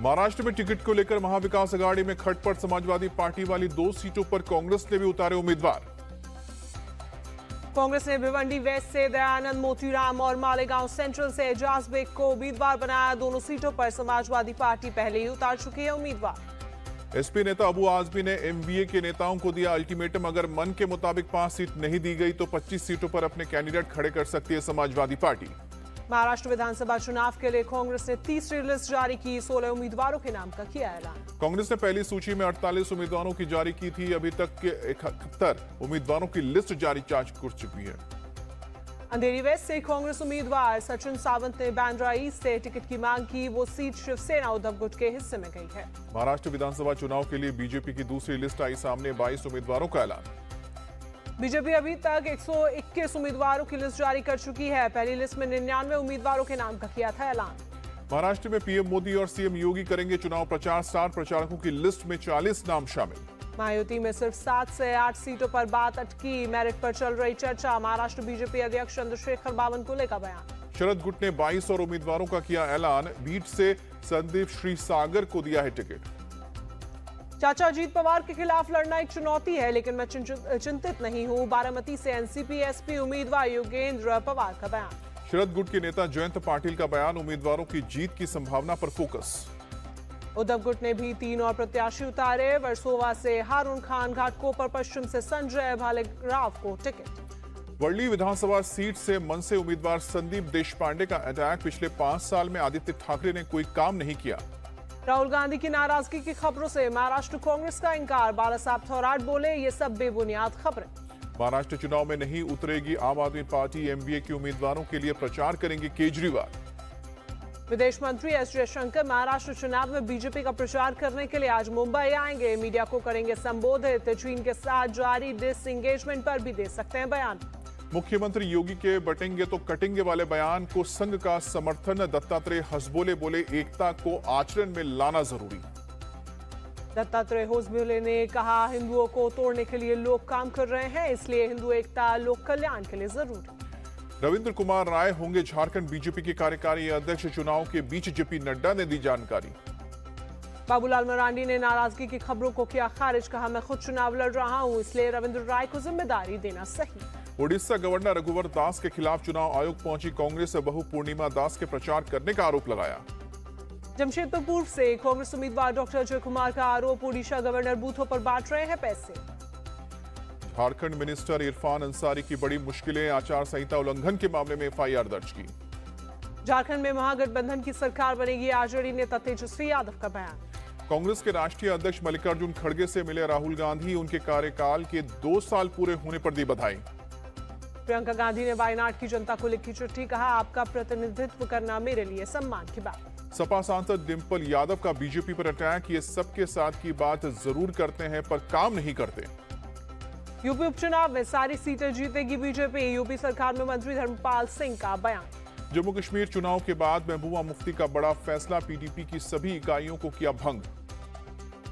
महाराष्ट्र में टिकट को लेकर महाविकास अघाड़ी में खटपट। समाजवादी पार्टी वाली 2 सीटों पर कांग्रेस ने भी उतारे उम्मीदवार। कांग्रेस ने भिवंडी वेस्ट से दयानंद मोतीराम और मालेगांव सेंट्रल से एजाज बेग को उम्मीदवार बनाया। दोनों सीटों पर समाजवादी पार्टी पहले ही उतार चुकी है उम्मीदवार। एसपी नेता अबू आजमी ने एमवीए के नेताओं को दिया अल्टीमेटम। अगर मन के मुताबिक 5 सीट नहीं दी गई तो 25 सीटों पर अपने कैंडिडेट खड़े कर सकती है समाजवादी पार्टी। महाराष्ट्र विधानसभा चुनाव के लिए कांग्रेस ने तीसरी लिस्ट जारी की। 16 उम्मीदवारों के नाम का किया ऐलान। कांग्रेस ने पहली सूची में 48 उम्मीदवारों की जारी की थी। अभी तक के 71 उम्मीदवारों की लिस्ट जारी कर चुकी है। अंधेरी वेस्ट से कांग्रेस उम्मीदवार सचिन सावंत ने बांद्रा ईस्ट से टिकट की मांग की। वो सीट शिवसेना उद्धव गुट के हिस्से में गई है। महाराष्ट्र विधानसभा चुनाव के लिए बीजेपी की दूसरी लिस्ट आई सामने। 22 उम्मीदवारों का ऐलान। बीजेपी अभी तक 121 उम्मीदवारों की लिस्ट जारी कर चुकी है। पहली लिस्ट में 99 उम्मीदवारों के नाम का किया था ऐलान। महाराष्ट्र में पीएम मोदी और सीएम योगी करेंगे चुनाव प्रचार। स्टार प्रचारकों की लिस्ट में 40 नाम शामिल। महायुति में सिर्फ 7 से 8 सीटों पर बात अटकी। मेरिट पर चल रही चर्चा। महाराष्ट्र बीजेपी अध्यक्ष चंद्रशेखर बावनकुले का बयान। शरद गुट ने 22 और उम्मीदवारों का किया ऐलान। बीट से संदीप श्रीसागर को दिया है टिकट। चाचा अजीत पवार के खिलाफ लड़ना एक चुनौती है, लेकिन मैं चिंतित नहीं हूं। बारामती से एनसीपी एसपी उम्मीदवार योगेंद्र पवार का बयान। शरद गुट के नेता जयंत पाटिल का बयान। उम्मीदवारों की जीत की संभावना पर फोकस। उद्धव गुट ने भी 3 और प्रत्याशी उतारे। वर्सोवा से हारून खान, घाटकोपर पश्चिम से संजय भालेराव को टिकट। वर्ली विधानसभा सीट से मनसे उम्मीदवार संदीप देशपांडे का अटैक। पिछले 5 साल में आदित्य ठाकरे ने कोई काम नहीं किया। राहुल गांधी की नाराजगी की खबरों से महाराष्ट्र कांग्रेस का इंकार। बालासाहब थोराट बोले, ये सब बेबुनियाद खबरें। महाराष्ट्र चुनाव में नहीं उतरेगी आम आदमी पार्टी। एमवीए के उम्मीदवारों के लिए प्रचार करेंगे केजरीवाल। विदेश मंत्री एस जयशंकर महाराष्ट्र चुनाव में बीजेपी का प्रचार करने के लिए आज मुंबई आएंगे। मीडिया को करेंगे संबोधित। चीन के साथ जारी डिसएंगेजमेंट पर भी दे सकते हैं बयान। मुख्यमंत्री योगी के बटेंगे तो कटेंगे वाले बयान को संघ का समर्थन। दत्तात्रेय हंसबोले बोले, एकता को आचरण में लाना जरूरी। दत्तात्रेय हंसबोले ने कहा, हिंदुओं को तोड़ने के लिए लोग काम कर रहे हैं, इसलिए हिंदू एकता लोक कल्याण के लिए जरूरी। रविंद्र कुमार राय होंगे झारखंड बीजेपी के कार्यकारी अध्यक्ष। चुनाव के बीच जेपी नड्डा ने दी जानकारी। बाबूलाल मरांडी ने नाराजगी की खबरों को किया खारिज। कहा, मैं खुद चुनाव लड़ रहा हूं, इसलिए रविंद्र राय को जिम्मेदारी देना सही। ओडिशा गवर्नर रघुवर दास के खिलाफ चुनाव आयोग पहुंची कांग्रेस। बहू पूर्णिमा दास के प्रचार करने का आरोप लगाया। जमशेदपुर पूर्व से कांग्रेस उम्मीदवार डॉक्टर अजय कुमार का आरोप, ओडिशा गवर्नर बूथों पर बांट रहे हैं पैसे। झारखंड मिनिस्टर इरफान अंसारी की बड़ी मुश्किलें। आचार संहिता उल्लंघन के मामले में एफआईआर दर्ज की। झारखंड में महागठबंधन की सरकार बनेगी। आरजेडी नेता तेजस्वी यादव का बयान। कांग्रेस के राष्ट्रीय अध्यक्ष मल्लिकार्जुन खड़गे से मिले राहुल गांधी। उनके कार्यकाल के 2 साल पूरे होने पर दी बधाई। प्रियंका गांधी ने वायनाड की जनता को लिखी चिट्ठी। कहा, आपका प्रतिनिधित्व करना मेरे लिए सम्मान की बात। सपा सांसद डिंपल यादव का बीजेपी पर अटैक। ये सबके साथ की बात जरूर करते हैं पर काम नहीं करते। यूपी उपचुनाव में सारी सीटें जीतेगी बीजेपी। यूपी सरकार में मंत्री धर्मपाल सिंह का बयान। जम्मू कश्मीर चुनाव के बाद महबूबा मुफ्ती का बड़ा फैसला। पीडीपी की सभी इकाइयों को किया भंग।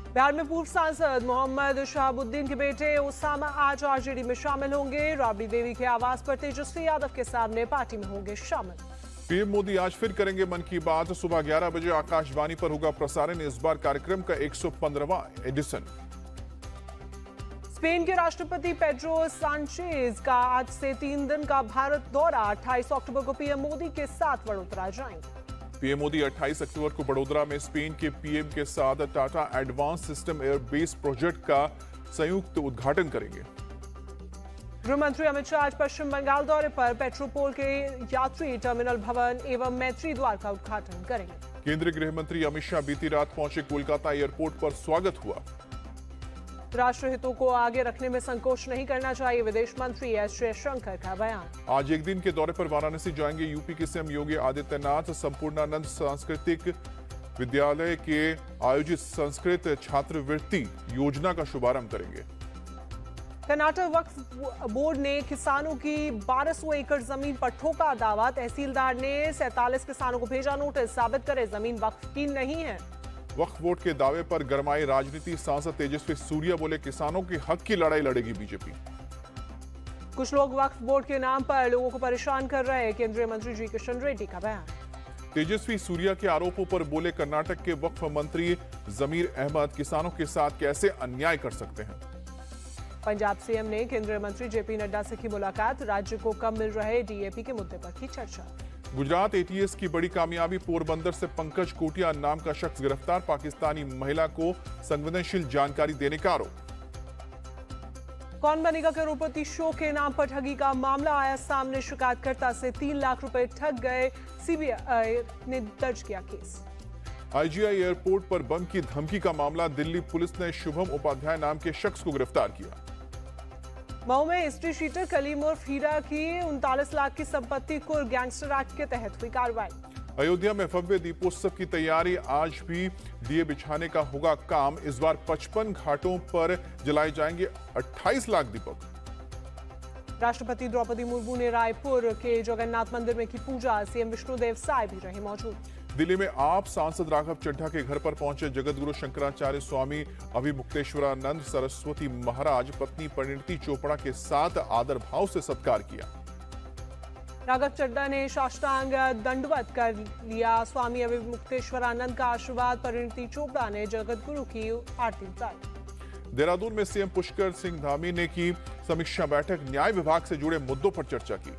बिहार में पूर्व सांसद मोहम्मद शहाबुद्दीन के बेटे ओसामा आज आरजेडी में शामिल होंगे। राबड़ी देवी के आवास पर तेजस्वी यादव के सामने पार्टी में होंगे शामिल। पीएम मोदी आज फिर करेंगे मन की बात। सुबह 11 बजे आकाशवाणी पर होगा प्रसारण। इस बार कार्यक्रम का 115वां एडिशन। स्पेन के राष्ट्रपति पेड्रो सांचेज का आज से 3 दिन का भारत दौरा। 28 अक्टूबर को पीएम मोदी के साथ वडोदरा जाएंगे। पीएम मोदी 28 अक्टूबर को बड़ोदरा में स्पेन के पीएम के साथ Tata advance system airbase project का संयुक्त उद्घाटन करेंगे। गृह मंत्री अमित शाह आज पश्चिम बंगाल दौरे पर। पेट्रोपोल के यात्री टर्मिनल भवन एवं मैत्री द्वार का उद्घाटन करेंगे। केंद्रीय गृह मंत्री अमित शाह बीती रात पहुंचे। कोलकाता एयरपोर्ट पर स्वागत हुआ। राष्ट्र हितों को आगे रखने में संकोच नहीं करना चाहिए। विदेश मंत्री एस जयशंकर का बयान। आज एक दिन के दौरे पर वाराणसी जाएंगे यूपी के सीएम योगी आदित्यनाथ। संपूर्णानंद सांस्कृतिक विद्यालय के आयोजित संस्कृत छात्रवृत्ति योजना का शुभारंभ करेंगे। कर्नाटक वक्फ बोर्ड ने किसानों की 1200 एकड़ जमीन पर ठोका दावा। तहसीलदार ने 47 किसानों को भेजा नोटिस। साबित करे जमीन वक्फ की नहीं है। वक्फ बोर्ड के दावे पर गरमाई राजनीति। सांसद तेजस्वी सूर्या बोले, किसानों के हक की लड़ाई लड़ेगी बीजेपी। कुछ लोग वक्फ बोर्ड के नाम पर लोगों को परेशान कर रहे हैं। केंद्रीय मंत्री जी किशन रेड्डी का बयान। तेजस्वी सूर्या के आरोपों पर बोले कर्नाटक के वक्फ मंत्री जमीर अहमद, किसानों के साथ कैसे अन्याय कर सकते हैं। पंजाब सीएम ने केंद्रीय मंत्री जेपी नड्डा से की मुलाकात, राज्य को कम मिल रहे डीएपी के मुद्दे पर की चर्चा। गुजरात एटीएस की बड़ी कामयाबी, पोरबंदर से पंकज कोटिया नाम का शख्स गिरफ्तार, पाकिस्तानी महिला को संवेदनशील जानकारी देने का आरोप। कौन बनेगा करोड़पति शो के नाम पर ठगी का मामला आया सामने, शिकायतकर्ता से 3 लाख रुपए ठग गए, सीबीआई ने दर्ज किया केस। आईजीआई एयरपोर्ट पर बम की धमकी का मामला, दिल्ली पुलिस ने शुभम उपाध्याय नाम के शख्स को गिरफ्तार किया। मऊ में हिस्ट्री शीटर कलीम उर्फ हीरा की 39 लाख की संपत्ति को गैंगस्टर एक्ट के तहत हुई कार्रवाई। अयोध्या में भव्य दीपोत्सव की तैयारी, आज भी दिए बिछाने का होगा काम। इस बार 55 घाटों पर जलाए जाएंगे 28 लाख दीपक। राष्ट्रपति द्रौपदी मुर्मू ने रायपुर के जगन्नाथ मंदिर में की पूजा, सीएम विष्णुदेव साय भी रहे मौजूद। दिल्ली में आप सांसद राघव चड्ढा के घर पर पहुंचे जगतगुरु शंकराचार्य स्वामी अभिमुक्तेश्वरानंद सरस्वती महाराज, पत्नी परिणीति चोपड़ा के साथ आदर भाव से सत्कार किया। राघव चड्ढा ने साष्टांग दंडवत कर लिया, स्वामी अभिमुक्तेश्वरानंद का आशीर्वाद, परिणीति चोपड़ा ने जगतगुरु की आरती उतारी। देहरादून में सीएम पुष्कर सिंह धामी ने की समीक्षा बैठक, न्याय विभाग से जुड़े मुद्दों पर चर्चा की।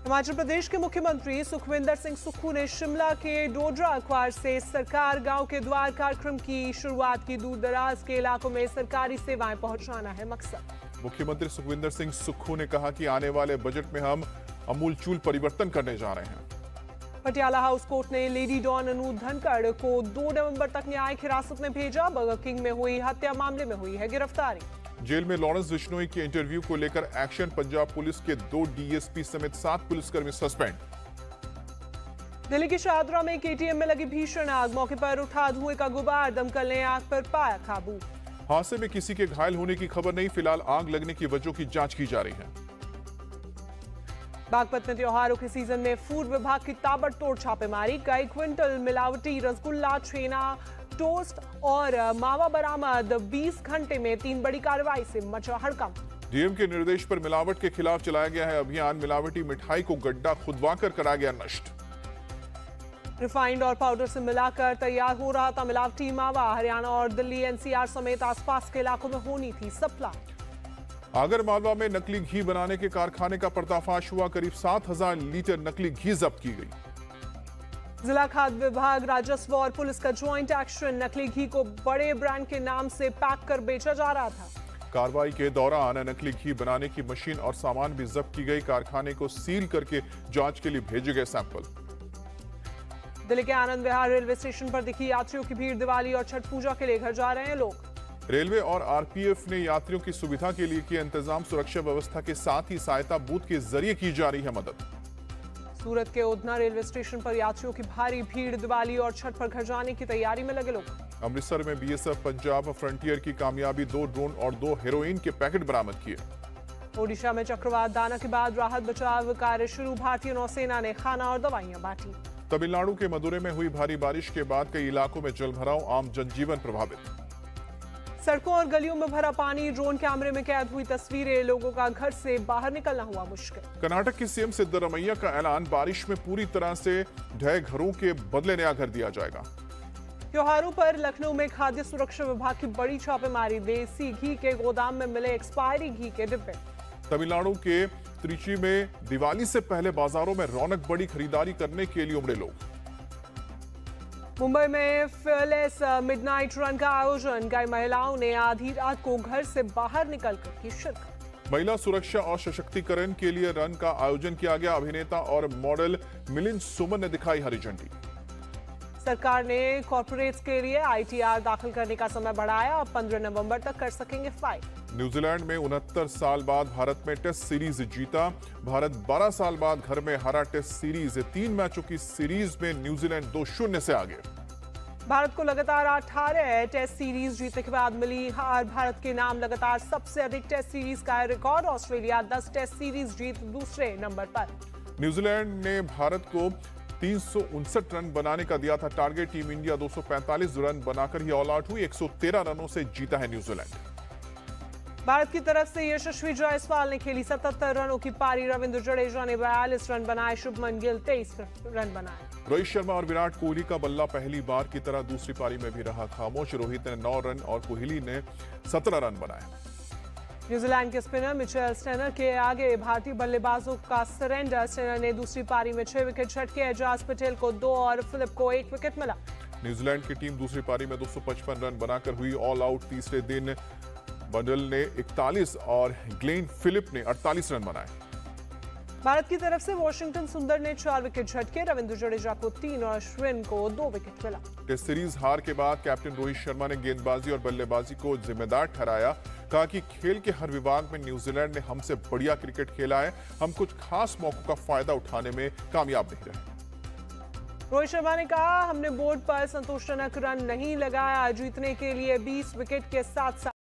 हिमाचल प्रदेश के मुख्यमंत्री सुखविंदर सिंह सुक्खू ने शिमला के डोडरा अखबार से सरकार गांव के द्वार कार्यक्रम की शुरुआत की, दूर दराज के इलाकों में सरकारी सेवाएं पहुंचाना है मकसद। मुख्यमंत्री सुखविंदर सिंह सुक्खू ने कहा कि आने वाले बजट में हम अमूलचूल परिवर्तन करने जा रहे हैं। पटियाला हाउस कोर्ट ने लेडी डॉन अनु धनखड़ को 2 नवंबर तक न्यायिक हिरासत में भेजा, बर्गर किंग में हुई हत्या मामले में हुई है गिरफ्तारी। जेल में लॉरेंस बिश्नोई के इंटरव्यू को लेकर एक्शन, पंजाब पुलिस के 2 डीएसपी समेत 7 पुलिसकर्मी सस्पेंड। दिल्ली की शाहदरा में केटीएम में लगी भीषण आग, मौके पर उठा धुएं का गुबार, दमकल ने आग पर पाया काबू। हादसे में किसी के घायल होने की खबर नहीं, फिलहाल आग लगने की वजहों की जांच की जा रही है। बागपत में त्योहारों के सीजन में फूड विभाग की ताबड़तोड़ छापेमारी, कई क्विंटल मिलावटी रसगुल्ला, छेना, टोस्ट और मावा बरामद, 20 घंटे में 3 बड़ी कार्रवाई से मचा हड़कंप। डीएम के निर्देश पर मिलावट के खिलाफ चलाया गया है अभियान, मिलावटी मिठाई को गड्ढा खुदवाकर करा गया नष्ट। रिफाइंड और पाउडर से मिलाकर तैयार हो रहा था मिलावटी मावा, हरियाणा और दिल्ली एनसीआर समेत आसपास के इलाकों में होनी थी सप्लाई। आगर मालवा में नकली घी बनाने के कारखाने का पर्दाफाश हुआ, करीब 7000 लीटर नकली घी जब्त की गई। जिला खाद्य विभाग, राजस्व और पुलिस का ज्वाइंट एक्शन, नकली घी को बड़े ब्रांड के नाम से पैक कर बेचा जा रहा था। कार्रवाई के दौरान नकली घी बनाने की मशीन और सामान भी जब्त की गई, कारखाने को सील करके जांच के लिए भेजे गए सैंपल। दिल्ली के आनंद विहार रेलवे स्टेशन पर दिखी यात्रियों की भीड़, दिवाली और छठ पूजा के लिए घर जा रहे हैं लोग। रेलवे और आरपीएफ ने यात्रियों की सुविधा के लिए किया इंतजाम, सुरक्षा व्यवस्था के साथ ही सहायता बूथ के जरिए की जा रही है मदद। सूरत के उधना रेलवे स्टेशन पर यात्रियों की भारी भीड़, दिवाली और छठ पर घर जाने की तैयारी में लगे लोग। अमृतसर में बीएसएफ पंजाब फ्रंटियर की कामयाबी, 2 ड्रोन और 2 हेरोइन के पैकेट बरामद किए। ओडिशा में चक्रवात दाना के बाद राहत बचाव कार्य शुरू, भारतीय नौसेना ने खाना और दवाइयां बांटी। तमिलनाडु के मदुरै में हुई भारी बारिश के बाद कई इलाकों में जलभराव, आम जनजीवन प्रभावित। सड़कों और गलियों में भरा पानी, ड्रोन कैमरे में कैद हुई तस्वीरें, लोगों का घर से बाहर निकलना हुआ मुश्किल। कर्नाटक के सीएम सिद्धरमैया का ऐलान, बारिश में पूरी तरह से ढहे घरों के बदले नया घर दिया जाएगा। त्योहारों पर लखनऊ में खाद्य सुरक्षा विभाग की बड़ी छापेमारी, देसी घी के गोदाम में मिले एक्सपायरी घी के डिब्बे। तमिलनाडु के त्रिची में दिवाली से पहले बाजारों में रौनक, बड़ी खरीदारी करने के लिए उमड़े लोग। मुंबई में फेयरलेस मिडनाइट रन का आयोजन, कई महिलाओं ने आधी रात को घर से बाहर निकलकर की शिरकत। महिला सुरक्षा और सशक्तिकरण के लिए रन का आयोजन किया गया, अभिनेता और मॉडल मिलिंद सुमन ने दिखाई हरी झंडी। सरकार ने कॉर्पोरेट्स के लिए आईटीआर दाखिल करने का समय बढ़ाया, अब 15 नवंबर तक कर सकेंगे फाइल। न्यूजीलैंड में 69 साल बाद भारत में टेस्ट सीरीज जीता, भारत 12 साल बाद घर में हारा टेस्ट सीरीज, 3 मैचों की सीरीज में न्यूजीलैंड 2-0 से आगे। भारत को लगातार 18 टेस्ट सीरीज जीतने के बाद मिली हार, भारत के नाम लगातार सबसे अधिक टेस्ट सीरीज का रिकॉर्ड, ऑस्ट्रेलिया 10 टेस्ट सीरीज जीत दूसरे नंबर पर। न्यूजीलैंड ने भारत को 359 रन बनाने का दिया था टारगेट, टीम इंडिया 245 रन बनाकर ही ऑल आउट हुई, 113 रनों से जीता है न्यूजीलैंड। भारत की तरफ से यशस्वी जायसवाल ने खेली 77 रनों की पारी, रविंद्र जडेजा ने 42 रन बनाए, शुभमन गिल 23 रन बनाए। रोहित शर्मा और विराट कोहली का बल्ला पहली बार की तरह दूसरी पारी में भी रहा खामोश। रोहित ने 9 रन और कोहली ने 17 रन बनाए। न्यूजीलैंड के स्पिनर मिचेल स्टेनर के आगे भारतीय बल्लेबाजों का सरेंडर। स्टेनर ने दूसरी पारी में 6 विकेट झटके। एजाज पटेल को 2 और फिलिप को 1 विकेट मिला। न्यूजीलैंड की टीम दूसरी पारी में 255 रन बनाकर हुई ऑल आउट। तीसरे दिन बंडल ने 41 और ग्लेन फिलिप ने 48 रन बनाए। भारत की तरफ से वॉशिंगटन सुंदर ने 4 विकेट झटके। रविंद्र जडेजा को 3 और अश्विन को 2 विकेट मिला। टेस्ट सीरीज हार के बाद कैप्टन रोहित शर्मा ने गेंदबाजी और बल्लेबाजी को जिम्मेदार ठहराया। कहा कि खेल के हर विभाग में न्यूजीलैंड ने हमसे बढ़िया क्रिकेट खेला है। हम कुछ खास मौकों का फायदा उठाने में कामयाब नहीं रहे। रोहित शर्मा ने कहा, हमने बोर्ड पर संतोषजनक रन नहीं लगाया। जीतने के लिए 20 विकेट के साथ साथ